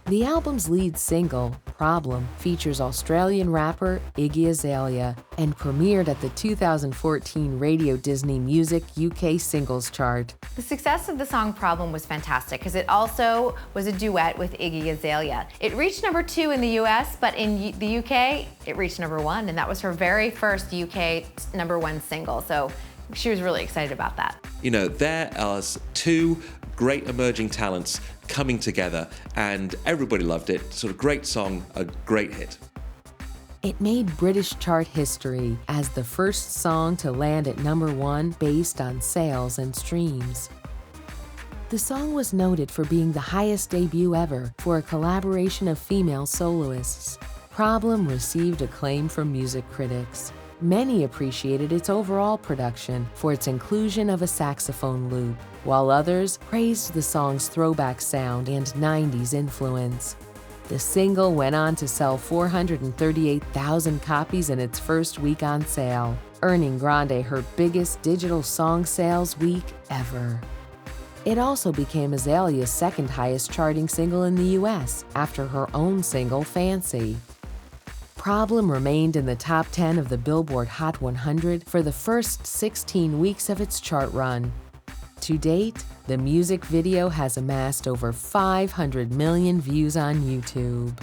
The album's lead single, Problem, features Australian rapper Iggy Azalea and premiered at the 2014 Radio Disney Music UK Singles Chart. The success of the song Problem was fantastic because it also was a duet with Iggy Azalea. It reached #2 in the US, but in the UK, it reached #1, and that was her very first UK #1 single, so she was really excited about that. There are two great emerging talents coming together, and everybody loved it. Sort of great song, a great hit. It made British chart history as the first song to land at #1 based on sales and streams. The song was noted for being the highest debut ever for a collaboration of female soloists. Problem received acclaim from music critics. Many appreciated its overall production for its inclusion of a saxophone loop, while others praised the song's throwback sound and 90s influence. The single went on to sell 438,000 copies in its first week on sale, earning Grande her biggest digital song sales week ever. It also became Azalea's second highest charting single in the US, after her own single, Fancy. Problem remained in the top 10 of the Billboard Hot 100 for the first 16 weeks of its chart run. To date, the music video has amassed over 500 million views on YouTube.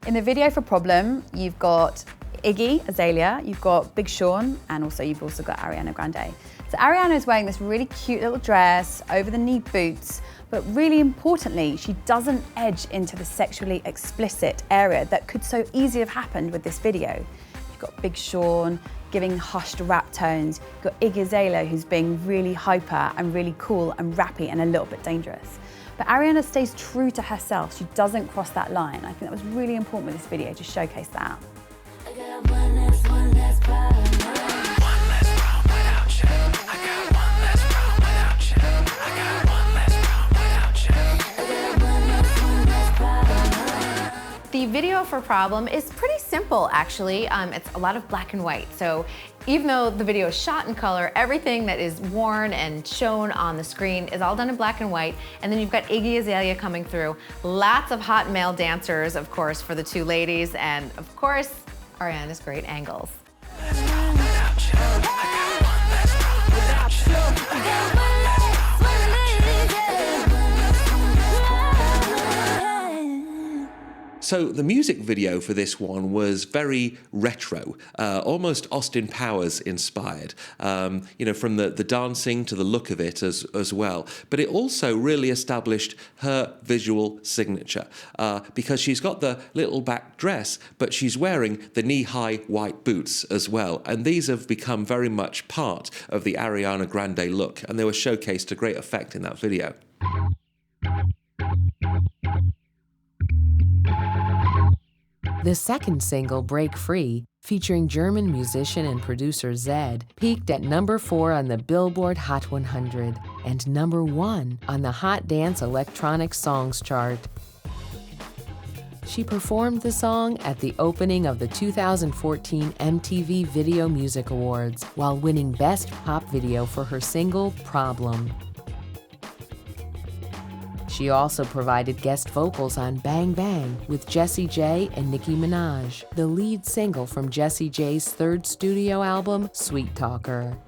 In the video for Problem, you've got Iggy Azalea, you've got Big Sean, and you've also got Ariana Grande. So Ariana is wearing this really cute little dress, over-the-knee boots, But really importantly, she doesn't edge into the sexually explicit area that could so easily have happened with this video. You've got Big Sean giving hushed rap tones. You've got Iggy Azalea, who's being really hyper and really cool and rappy and a little bit dangerous. But Ariana stays true to herself. She doesn't cross that line. I think that was really important with this video to showcase that. I got one less problem. The video for Problem is pretty simple, actually. It's a lot of black and white. So even though the video is shot in color, everything that is worn and shown on the screen is all done in black and white. And then you've got Iggy Azalea coming through. Lots of hot male dancers, of course, for the two ladies. And of course, Ariana's great angles. So the music video for this one was very retro, almost Austin Powers inspired, you know, from the dancing to the look of it as well. But it also really established her visual signature because she's got the little back dress, but she's wearing the knee-high white boots as well. And these have become very much part of the Ariana Grande look, and they were showcased to great effect in that video. The second single, Break Free, featuring German musician and producer Zedd, peaked at number 4 on the Billboard Hot 100 and number 1 on the Hot Dance Electronic Songs chart. She performed the song at the opening of the 2014 MTV Video Music Awards while winning Best Pop Video for her single, Problem. She also provided guest vocals on Bang Bang with Jessie J and Nicki Minaj, the lead single from Jessie J's third studio album, Sweet Talker.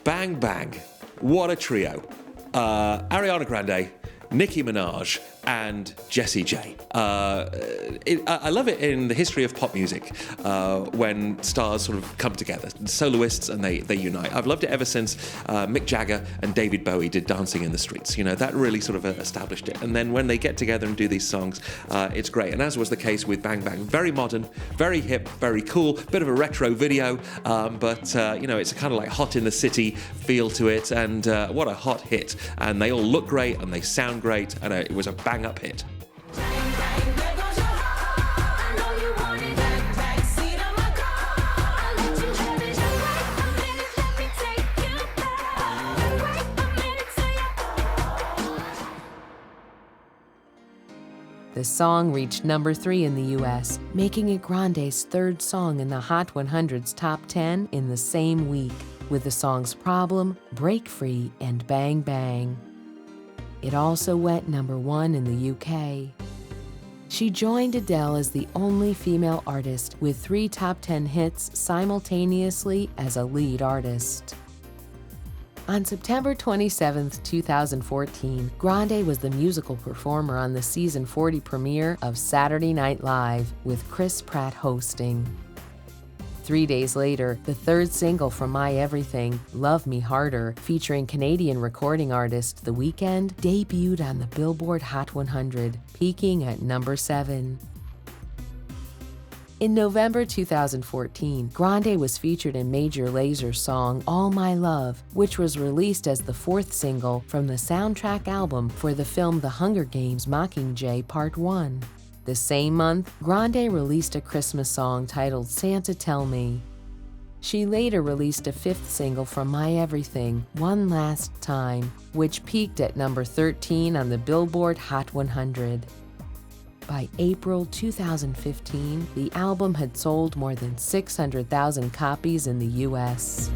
Bang Bang, what a trio. Ariana Grande, Nicki Minaj, and Jessie J. I love it in the history of pop music when stars sort of come together, soloists, and they unite. I've loved it ever since Mick Jagger and David Bowie did Dancing in the Streets. You know, that really sort of established it. And then when they get together and do these songs, it's great. And as was the case with Bang Bang, very modern, very hip, very cool, bit of a retro video, but you know, it's kind of like hot in the city feel to it, and what a hot hit. And they all look great and they sound great, and it was a bang-up hit. The song reached number 3 in the US, making it Grande's third song in the Hot 100's top 10 in the same week, with the songs Problem, Break Free, and Bang Bang. It also went number 1 in the UK. She joined Adele as the only female artist with 3 top 10 hits simultaneously as a lead artist. On September 27, 2014, Grande was the musical performer on the season 40 premiere of Saturday Night Live, with Chris Pratt hosting. 3 days later, the third single from My Everything, Love Me Harder, featuring Canadian recording artist The Weeknd, debuted on the Billboard Hot 100, peaking at number 7. In November 2014, Grande was featured in Major Lazer's song All My Love, which was released as the 4th single from the soundtrack album for the film The Hunger Games: Mockingjay Part 1. The same month, Grande released a Christmas song titled Santa Tell Me. She later released a 5th single from My Everything, One Last Time, which peaked at number 13 on the Billboard Hot 100. By April 2015, the album had sold more than 600,000 copies in the US.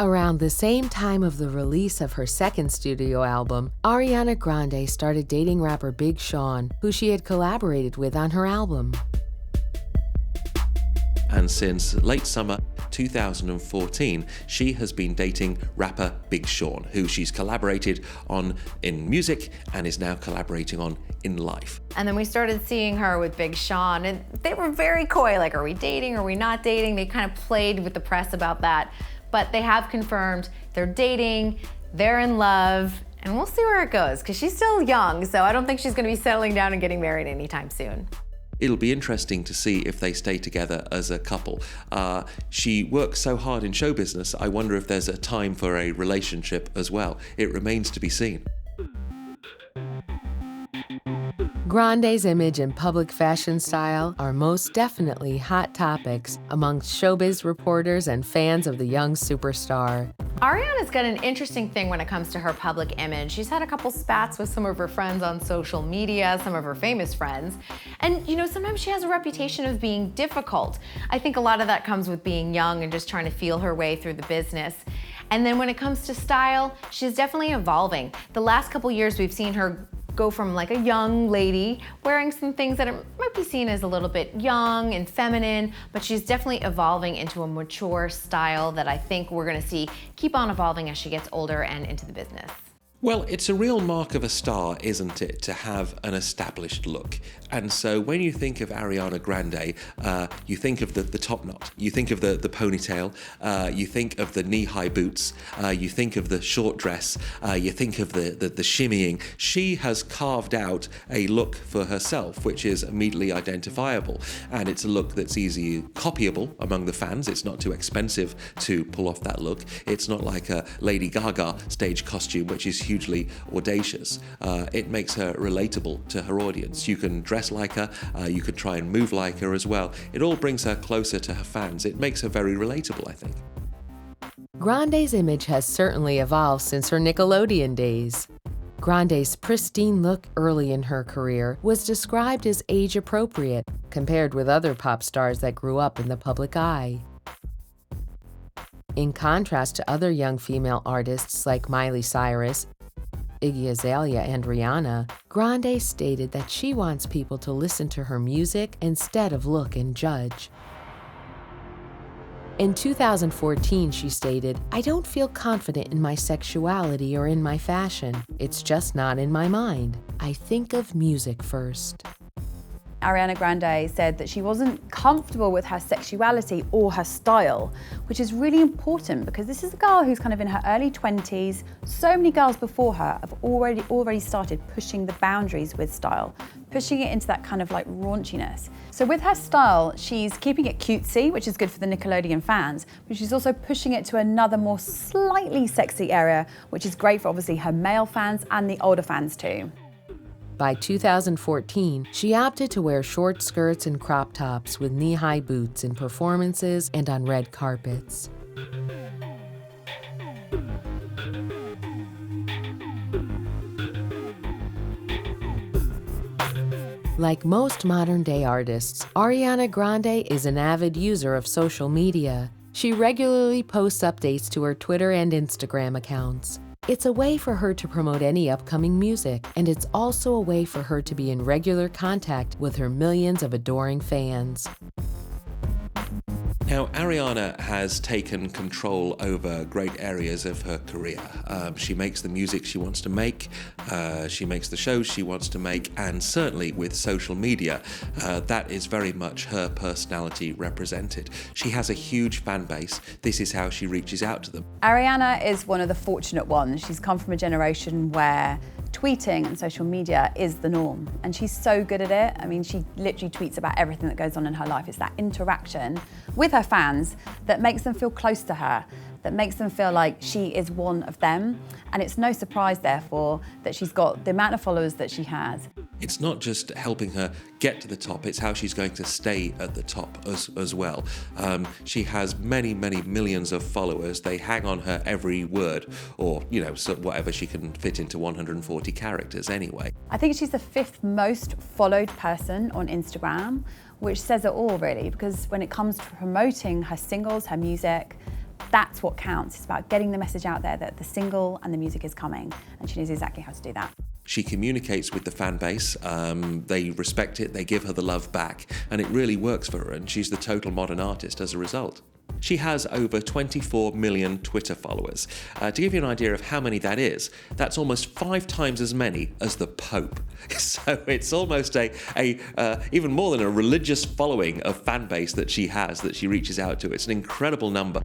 Around the same time of the release of her second studio album, Ariana Grande started dating rapper Big Sean, who she had collaborated with on her album. and since late summer 2014, she has been dating rapper Big Sean, who she's collaborated on in music and is now collaborating on in life. And then we started seeing her with Big Sean, and they were very coy, like, are we dating, are we not dating? They kind of played with the press about that, but they have confirmed they're dating, they're in love, and we'll see where it goes, because she's still young, so I don't think she's gonna be settling down and getting married anytime soon. It'll be interesting to see if they stay together as a couple. She works so hard in show business, I wonder if there's a time for a relationship as well. It remains to be seen. Grande's image and public fashion style are most definitely hot topics amongst showbiz reporters and fans of the young superstar. Ariana's got an interesting thing when it comes to her public image. She's had a couple spats with some of her friends on social media, some of her famous friends. And you know, sometimes she has a reputation of being difficult. I think a lot of that comes with being young and just trying to feel her way through the business. And then when it comes to style, she's definitely evolving. The last couple years we've seen her go from like a young lady wearing some things that might be seen as a little bit young and feminine, but she's definitely evolving into a mature style that I think we're gonna see keep on evolving as she gets older and into the business. Well, it's a real mark of a star, isn't it, to have an established look. And so when you think of Ariana Grande, you think of the top knot, you think of the ponytail, you think of the knee-high boots, you think of the short dress, you think of the shimmying. She has carved out a look for herself, which is immediately identifiable. And it's a look that's easily copyable among the fans. It's not too expensive to pull off that look. It's not like a Lady Gaga stage costume, which is hugely audacious. It makes her relatable to her audience. You can dress like her, you can try and move like her as well. It all brings her closer to her fans. It makes her very relatable, I think. Grande's image has certainly evolved since her Nickelodeon days. Grande's pristine look early in her career was described as age-appropriate compared with other pop stars that grew up in the public eye. In contrast to other young female artists like Miley Cyrus, Iggy Azalea, and Rihanna, Grande stated that she wants people to listen to her music instead of look and judge. In 2014, she stated, "I don't feel confident in my sexuality or in my fashion. It's just not in my mind. I think of music first." Ariana Grande said that she wasn't comfortable with her sexuality or her style, which is really important because this is a girl who's kind of in her early 20s. So many girls before her have already started pushing the boundaries with style, pushing it into that kind of like raunchiness. So with her style, she's keeping it cutesy, which is good for the Nickelodeon fans, but she's also pushing it to another more slightly sexy area, which is great for obviously her male fans and the older fans too. By 2014, she opted to wear short skirts and crop tops with knee-high boots in performances and on red carpets. Like most modern-day artists, Ariana Grande is an avid user of social media. She regularly posts updates to her Twitter and Instagram accounts. It's a way for her to promote any upcoming music, and it's also a way for her to be in regular contact with her millions of adoring fans. Now, Ariana has taken control over great areas of her career. She makes the music she wants to make, she makes the shows she wants to make, and certainly with social media, that is very much her personality represented. She has a huge fan base. This is how she reaches out to them. Ariana is one of the fortunate ones. She's come from a generation where tweeting and social media is the norm, and she's so good at it. I mean, she literally tweets about everything that goes on in her life. It's that interaction with her fans that makes them feel close to her, that makes them feel like she is one of them. And it's no surprise, therefore, that she's got the amount of followers that she has. It's not just helping her get to the top, it's how she's going to stay at the top as well. She has many, many millions of followers. They hang on her every word, or, you know, so whatever she can fit into 140 characters anyway. I think she's the 5th most followed person on Instagram, which says it all, really, because when it comes to promoting her singles, her music, that's what counts. It's about getting the message out there that the single and the music is coming, and she knows exactly how to do that. She communicates with the fan base. They respect it. They give her the love back. And it really works for her. And she's the total modern artist as a result. She has over 24 million Twitter followers. To give you an idea of how many that is, that's almost 5 times as many as the Pope. So it's almost even more than a religious following of fan base that she has, that she reaches out to. It's an incredible number.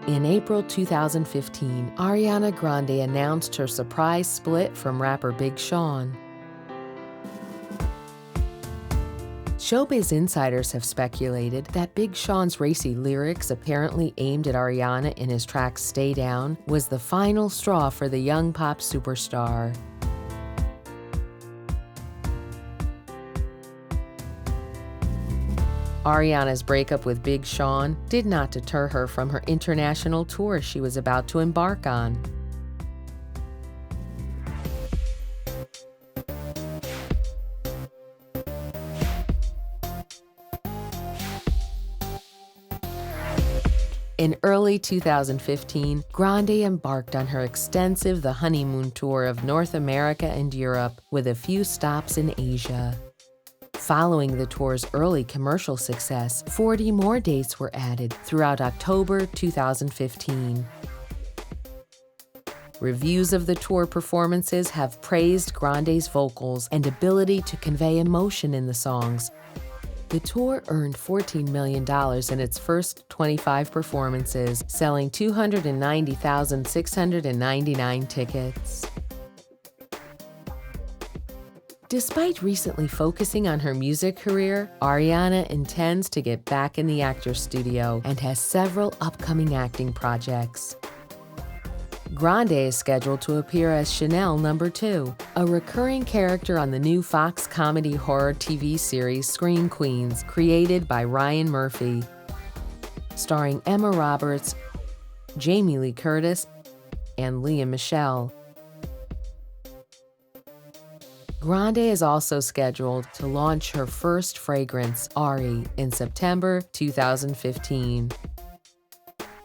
In April 2015, Ariana Grande announced her surprise split from rapper Big Sean. Showbiz insiders have speculated that Big Sean's racy lyrics, apparently aimed at Ariana in his track Stay Down, was the final straw for the young pop superstar. Ariana's breakup with Big Sean did not deter her from her international tour she was about to embark on. In early 2015, Grande embarked on her extensive The Honeymoon Tour of North America and Europe, with a few stops in Asia. Following the tour's early commercial success, 40 more dates were added throughout October 2015. Reviews of the tour performances have praised Grande's vocals and ability to convey emotion in the songs. The tour earned $14 million in its first 25 performances, selling 290,699 tickets. Despite recently focusing on her music career, Ariana intends to get back in the actor's studio and has several upcoming acting projects. Grande is scheduled to appear as Chanel No. 2, a recurring character on the new Fox comedy horror TV series Scream Queens, created by Ryan Murphy. Starring Emma Roberts, Jamie Lee Curtis, and Lea Michele. Grande is also scheduled to launch her first fragrance, Ari, in September 2015.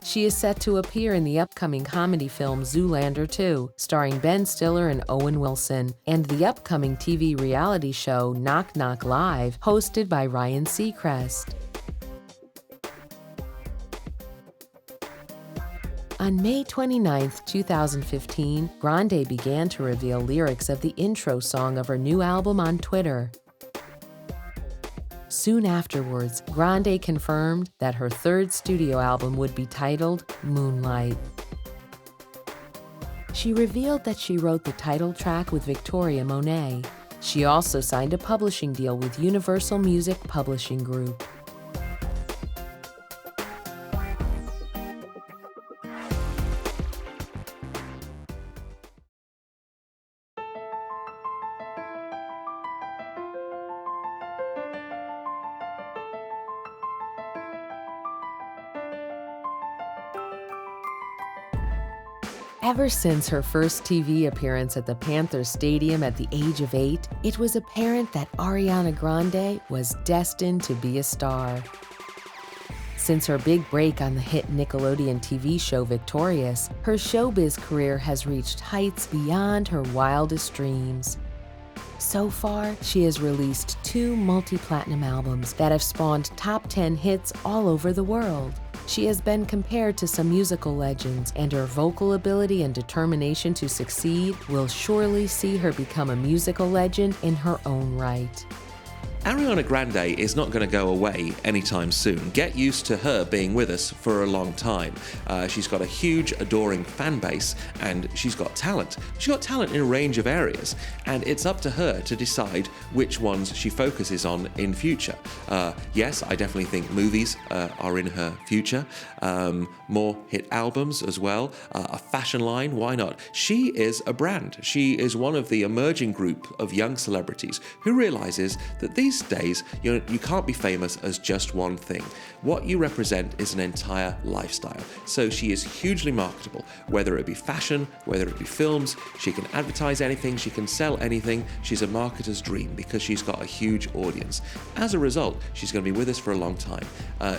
She is set to appear in the upcoming comedy film Zoolander 2, starring Ben Stiller and Owen Wilson, and the upcoming TV reality show Knock Knock Live, hosted by Ryan Seacrest. On May 29, 2015, Grande began to reveal lyrics of the intro song of her new album on Twitter. Soon afterwards, Grande confirmed that her third studio album would be titled Moonlight. She revealed that she wrote the title track with Victoria Monet. She also signed a publishing deal with Universal Music Publishing Group. Ever since her first TV appearance at the Panthers Stadium at the age of 8, it was apparent that Ariana Grande was destined to be a star. Since her big break on the hit Nickelodeon TV show Victorious, her showbiz career has reached heights beyond her wildest dreams. So far, she has released 2 multi-platinum albums that have spawned top 10 hits all over the world. She has been compared to some musical legends, and her vocal ability and determination to succeed will surely see her become a musical legend in her own right. Ariana Grande is not going to go away anytime soon. Get used to her being with us for a long time. She's got a huge, adoring fan base, and she's got talent. She's got talent in a range of areas, and it's up to her to decide which ones she focuses on in future. Yes, I definitely think movies are in her future. More hit albums as well. A fashion line, why not? She is a brand. She is one of the emerging group of young celebrities who realizes that these these days, you can't be famous as just one thing. What you represent is an entire lifestyle. So she is hugely marketable, whether it be fashion, whether it be films. She can advertise anything, she can sell anything. She's a marketer's dream because she's got a huge audience. As a result, she's going to be with us for a long time.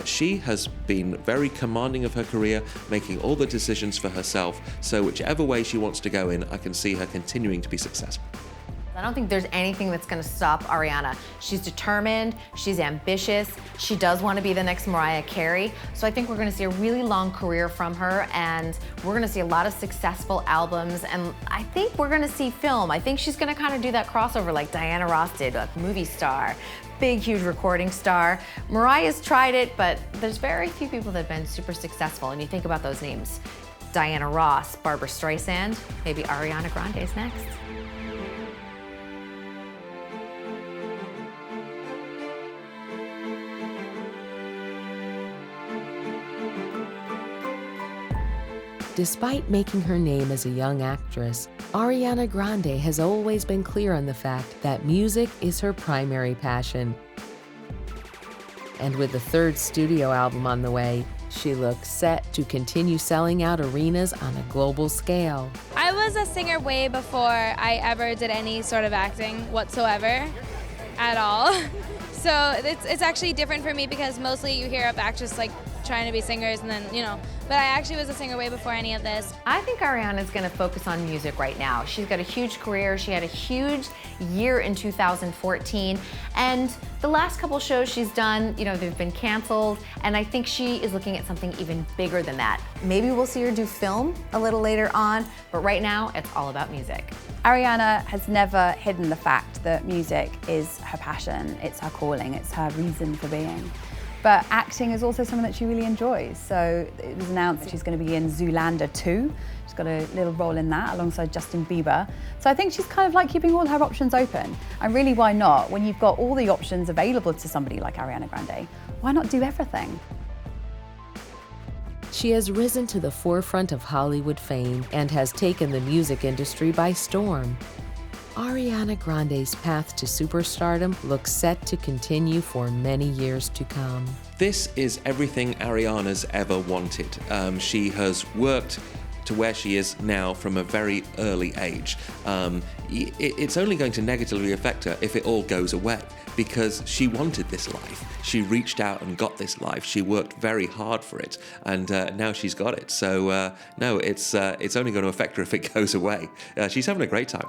She has been very commanding of her career, making all the decisions for herself. So whichever way she wants to go in, I can see her continuing to be successful. I don't think there's anything that's gonna stop Ariana. She's determined, she's ambitious, she does wanna be the next Mariah Carey. So I think we're gonna see a really long career from her, and we're gonna see a lot of successful albums, and I think we're gonna see film. I think she's gonna kind of do that crossover like Diana Ross did, like movie star, big, huge recording star. Mariah's tried it, but there's very few people that have been super successful, and you think about those names. Diana Ross, Barbara Streisand, maybe Ariana Grande's next. Despite making her name as a young actress, Ariana Grande has always been clear on the fact that music is her primary passion. And with the third studio album on the way, she looks set to continue selling out arenas on a global scale. I was a singer way before I ever did any sort of acting whatsoever at all. So it's actually different for me because mostly you hear of actors like trying to be singers and then, but I actually was a singer way before any of this. I think Ariana's gonna focus on music right now. She's got a huge career. She had a huge year in 2014. And the last couple shows she's done, they've been canceled. And I think she is looking at something even bigger than that. Maybe we'll see her do film a little later on, but right now it's all about music. Ariana has never hidden the fact that music is her passion, it's her calling, it's her reason for being. But acting is also something that she really enjoys. So it was announced that she's going to be in Zoolander 2. She's got a little role in that alongside Justin Bieber. So I think she's kind of like keeping all her options open. And really, why not? When you've got all the options available to somebody like Ariana Grande, why not do everything? She has risen to the forefront of Hollywood fame and has taken the music industry by storm. Ariana Grande's path to superstardom looks set to continue for many years to come. This is everything Ariana's ever wanted. She has worked to where she is now from a very early age. It's only going to negatively affect her if it all goes away, because she wanted this life. She reached out and got this life. She worked very hard for it, and now she's got it. So no, it's only going to affect her if it goes away. She's having a great time.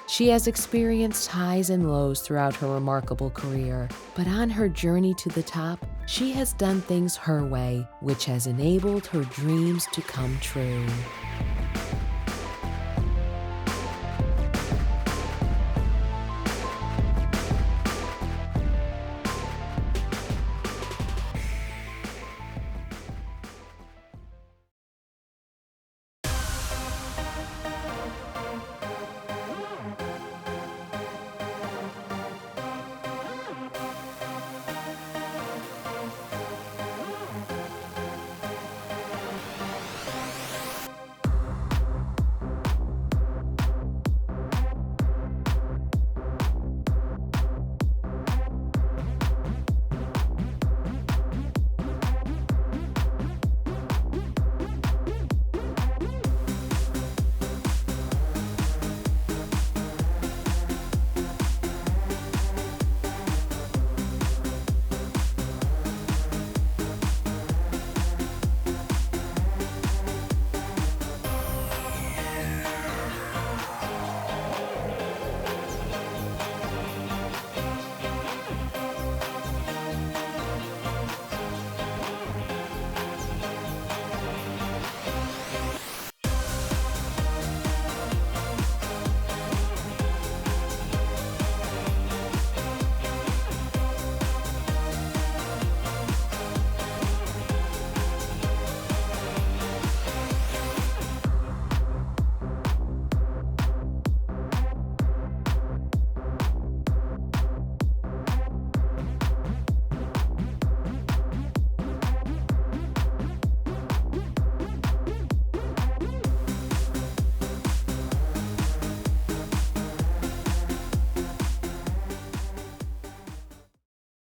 She has experienced highs and lows throughout her remarkable career, but on her journey to the top, she has done things her way, which has enabled her dreams to come true.